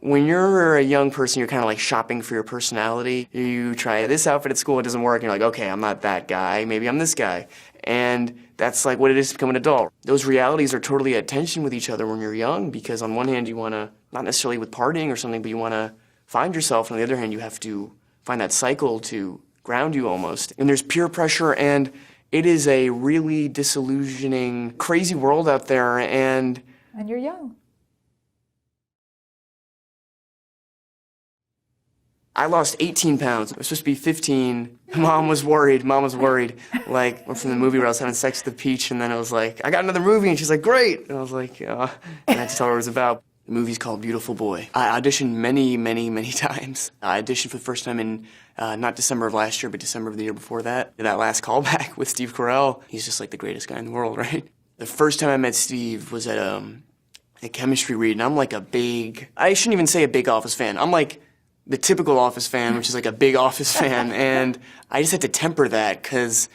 When you're a young person, you're kind of like shopping for your personality. You try this outfit at school, it doesn't work, and you're like, okay, I'm not that guy, maybe I'm this guy. And that's like what it is to become an adult. Those realities are totally at tension with each other when you're young, because on one hand you want to, not necessarily with partying or something, but you want to find yourself, and on the other hand you have to find that cycle to ground you almost. And there's peer pressure, and it is a really disillusioning, crazy world out there, and you're young. I lost 18 pounds. I was supposed to be 15. Mom was worried. Like, from the movie where I was having sex with the peach, and then I was like, I got another movie, and she's like, great. And I was like, and I had to tell her what it was about. The movie's called Beautiful Boy. I auditioned many, many, many times. I auditioned for the first time in not December of last year, but December of the year before that. That last callback with Steve Carell. He's just like the greatest guy in the world, right? The first time I met Steve was at a chemistry read, and I'm like I shouldn't even say a big Office fan. I'm like the typical Office fan, which is like a big Office fan, and I just had to temper that because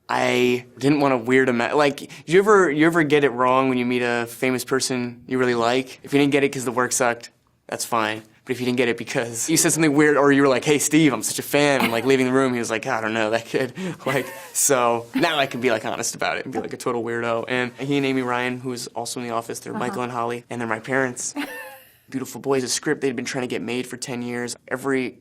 I didn't want to weird him out. Like, you ever get it wrong when you meet a famous person you really like? If you didn't get it because the work sucked, that's fine. But if you didn't get it because you said something weird, or you were like, hey, Steve, I'm such a fan, and like leaving the room, he was like, I don't know, that kid. Like, so now I can be like honest about it and be like a total weirdo. And he and Amy Ryan, who's also in the office, they're Michael and Holly, and they're my parents. Beautiful Boy is a script they'd been trying to get made for 10 years. Every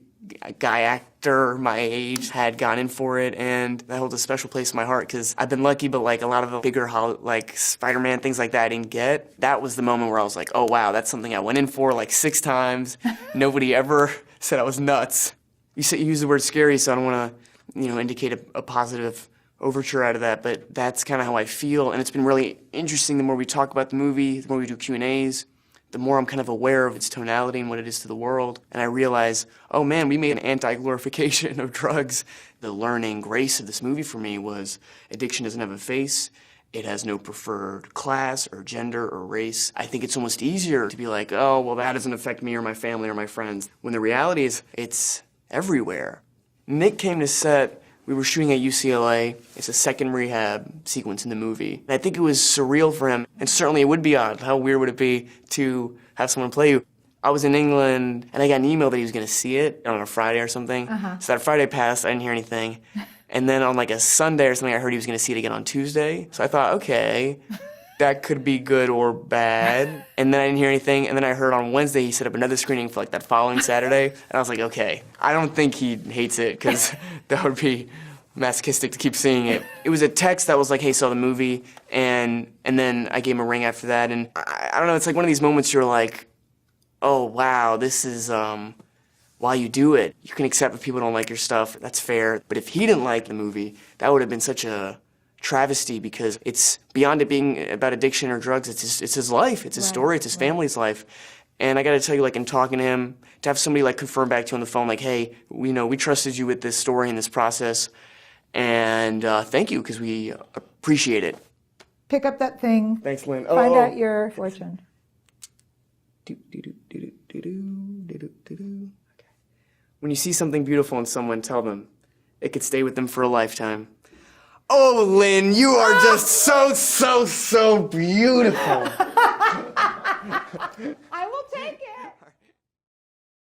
guy actor my age had gone in for it, and that holds a special place in my heart because I've been lucky, but like a lot of the bigger like Spider-Man, things like that I didn't get. That was the moment where I was like, oh wow, that's something I went in for like 6 times. Nobody ever said I was nuts. You use the word scary, so I don't want to, indicate a positive overture out of that, but that's kind of how I feel, and it's been really interesting. The more we talk about the movie, the more we do Q&As, the more I'm kind of aware of its tonality and what it is to the world. And I realize, oh man, we made an anti-glorification of drugs. The learning grace of this movie for me was addiction doesn't have a face. It has no preferred class or gender or race. I think it's almost easier to be like, oh, well, that doesn't affect me or my family or my friends. When the reality is, it's everywhere. Nick came to set. We were shooting at UCLA. It's a second rehab sequence in the movie. And I think it was surreal for him, and certainly it would be odd. How weird would it be to have someone play you? I was in England, and I got an email that he was going to see it on a Friday or something. So that Friday passed, I didn't hear anything. And then on like a Sunday or something, I heard he was going to see it again on Tuesday. So I thought, okay, that could be good or bad. And then I didn't hear anything, and then I heard on Wednesday he set up another screening for like that following Saturday. And I was like, okay, I don't think he hates it, because that would be masochistic to keep seeing it. It was a text that was like, hey, saw the movie, and then I gave him a ring after that, and I don't know, it's like one of these moments you're like, oh wow, this is why you do it. You can accept if people don't like your stuff, that's fair. But if he didn't like the movie, that would have been such a travesty, because it's beyond it being about addiction or drugs, it's his life, it's his story, it's his family's life. And I gotta tell you, like, in talking to him, to have somebody like confirm back to you on the phone, like, hey, we trusted you with this story and this process, and thank you, because we appreciate it. Pick up that thing. Thanks, Lynn. Find out your fortune. When you see something beautiful in someone, tell them it could stay with them for a lifetime. Oh, Lynn, you are just so beautiful.